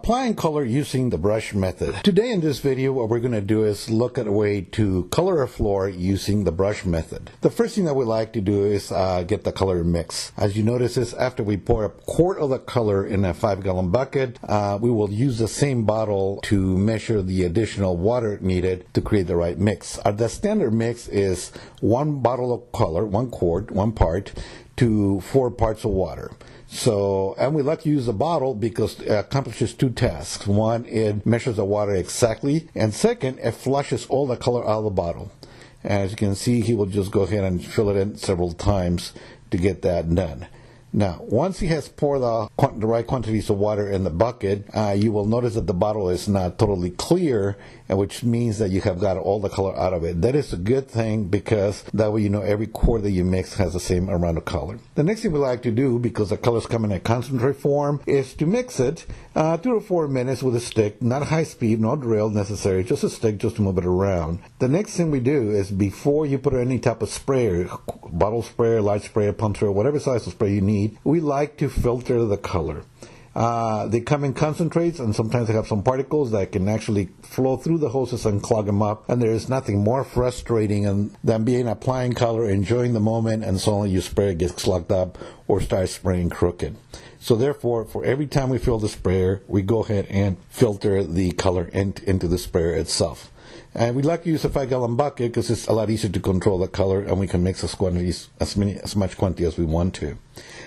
Applying color using the brush method. Today in this video, what we're going to do is look at a way to color a floor using the brush method. The first thing that we like to do is get the color mix. As you notice is after we pour a quart of the color in a 5-gallon bucket, we will use the same bottle to measure the additional water needed to create the right mix. The standard mix is 1 bottle of color, 1 quart, 1 part, to 4 parts of water. So, and we like to use the bottle because it accomplishes 2 tasks. One, it measures the water exactly, and second, it flushes all the color out of the bottle. And as you can see, he will just go ahead and fill it in several times to get that done. Now, once he has poured the right quantities of water in the bucket, you will notice that the bottle is not totally clear, which means that you have got all the color out of it. That is a good thing because that way you know every quart that you mix has the same amount of color. The next thing we like to do, because the colors come in a concentrate form, is to mix it 2 to 4 minutes with a stick, not high speed, no drill necessary, just a stick just to move it around. The next thing we do is before you put any type of sprayer, bottle sprayer, light sprayer, pump sprayer, whatever size of spray you need, we like to filter the color. They come in concentrates, and sometimes they have some particles that can actually flow through the hoses and clog them up. And there is nothing more frustrating than being applying color, enjoying the moment, and suddenly your sprayer gets clogged up or starts spraying crooked. So therefore, for every time we fill the sprayer, we go ahead and filter the color into the sprayer itself. And we like to use a 5-gallon bucket because it's a lot easier to control the color, and we can mix as much quantity as we want to.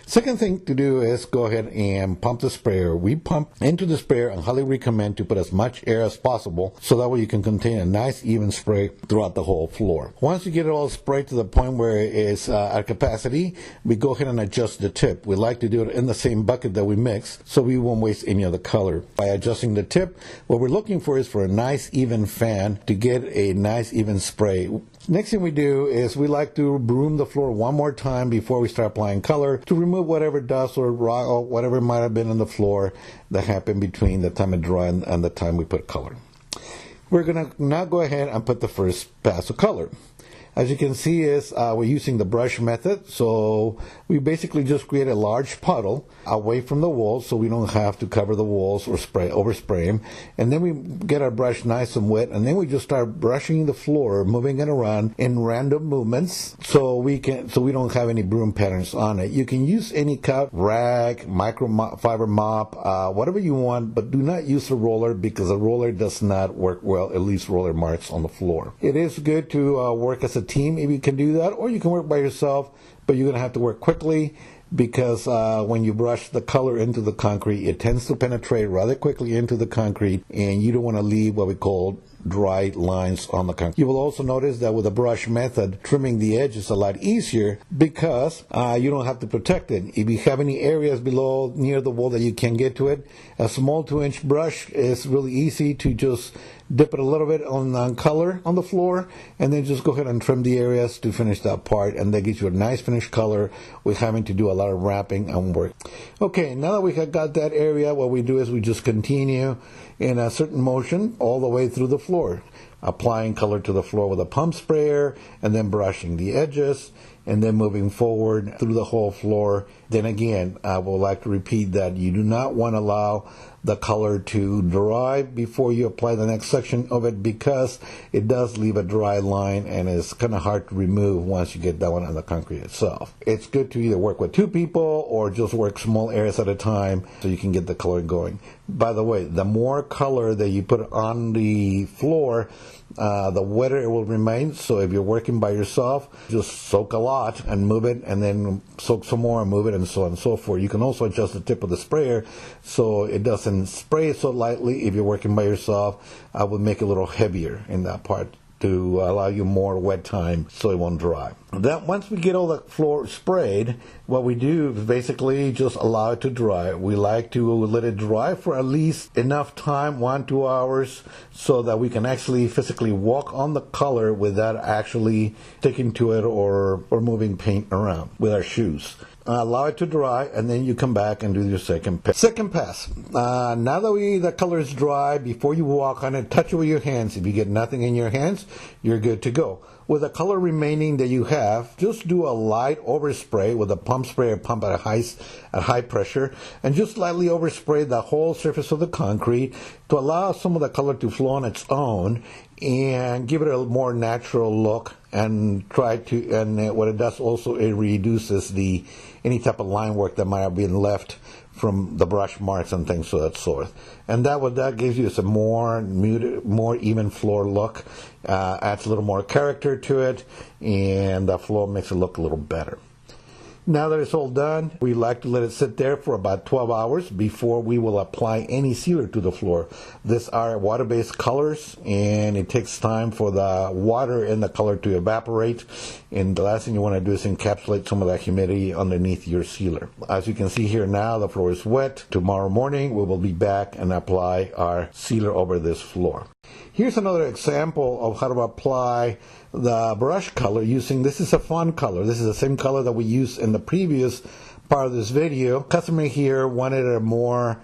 Second thing to do is go ahead and pump the sprayer. We pump into the sprayer and highly recommend to put as much air as possible so that way you can contain a nice even spray throughout the whole floor. Once you get it all sprayed to the point where it is at capacity, we go ahead and adjust the tip. We like to do it in the same bucket that we mix so we won't waste any of the color. By adjusting the tip, what we're looking for is for a nice even fan to get a nice even spray. Next thing we do is we like to broom the floor one more time before we start applying color to remove whatever dust or rock or whatever might have been on the floor that happened between the time it dried and the time we put color. We're going to now go ahead and put the first pass of color. As you can see is we're using the brush method, so we basically just create a large puddle away from the walls so we don't have to cover the walls or overspray them. And then we get our brush nice and wet, and then we just start brushing the floor, moving it around in random movements so we don't have any broom patterns on it. You can use any cup, rag, microfiber mop, whatever you want, but do not use a roller because a roller does not work well. It leaves roller marks on the floor. It is good to work as a team if you can do that, or you can work by yourself, but you're going to have to work quickly because when you brush the color into the concrete, it tends to penetrate rather quickly into the concrete, and you don't want to leave what we call dry lines on the concrete. You will also notice that with the brush method, trimming the edge is a lot easier because you don't have to protect it. If you have any areas below near the wall that you can get to it, a small 2-inch brush is really easy to just dip it a little bit on color on the floor, and then just go ahead and trim the areas to finish that part, and that gives you a nice finished color with having to do a lot of wrapping and work. Okay, now that we have got that area, what we do is we just continue in a certain motion all the way through the floor, applying color to the floor with a pump sprayer, and then brushing the edges, and then moving forward through the whole floor. Then again, I would like to repeat that you do not want to allow the color to dry before you apply the next section of it because it does leave a dry line and it's kind of hard to remove once you get that one on the concrete itself. It's good to either work with 2 people or just work small areas at a time so you can get the color going. By the way, the more color that you put on the floor, the wetter it will remain. So if you're working by yourself, just soak a lot and move it, and then soak some more and move it, and so on and so forth. You can also adjust the tip of the sprayer so it doesn't spray so lightly. If you're working by yourself, I would make it a little heavier in that part to allow you more wet time so it won't dry. Then once we get all the floor sprayed, what we do is basically just allow it to dry. We like to let it dry for at least enough time, 1-2 hours, so that we can actually physically walk on the color without actually sticking to it or moving paint around with our shoes. Allow it to dry, and then you come back and do your second pass. Now that the color is dry, before you walk on it, touch it with your hands. If you get nothing in your hands, you're good to go. With the color remaining that you have, just do a light overspray with a pump sprayer pump at high pressure, and just slightly overspray the whole surface of the concrete to allow some of the color to flow on its own and give it a more natural look. And what it does also, it reduces any type of line work that might have been left from the brush marks and things of that sort. And that gives you a more muted, more even floor look, adds a little more character to it, and the floor makes it look a little better. Now that it's all done, we like to let it sit there for about 12 hours before we will apply any sealer to the floor. These are water-based colors, and it takes time for the water and the color to evaporate. And the last thing you want to do is encapsulate some of that humidity underneath your sealer. As you can see here now, the floor is wet. Tomorrow morning, we will be back and apply our sealer over this floor. Here's another example of how to apply the brush color using, this is a fawn color. This is the same color that we used in the previous part of this video. Customer here wanted a more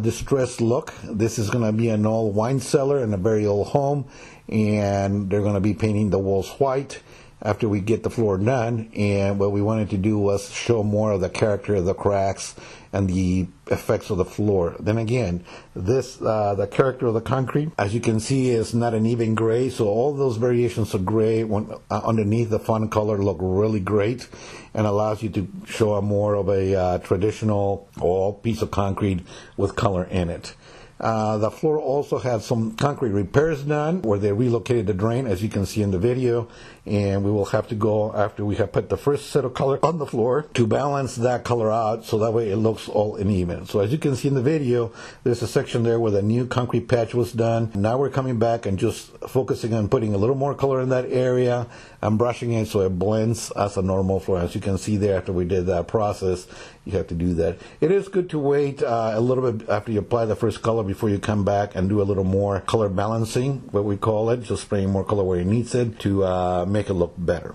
distressed look. This is going to be an old wine cellar in a very old home, and they're going to be painting the walls white after we get the floor done. And what we wanted to do was show more of the character of the cracks and the effects of the floor. Then again, the character of the concrete, as you can see, is not an even gray, so all those variations of gray underneath the fawn color look really great, and allows you to show a more of a traditional all piece of concrete with color in it. The floor also had some concrete repairs done where they relocated the drain, as you can see in the video, and we will have to go after we have put the first set of color on the floor to balance that color out so that way it looks all uneven. So as you can see in the video, there's a section there where the new concrete patch was done. Now we're coming back and just focusing on putting a little more color in that area and brushing it so it blends as a normal floor. As you can see there, after we did that process, you have to do that. It is good to wait a little bit after you apply the first color before you come back and do a little more color balancing, what we call it, just spraying more color where it needs it to make it look better.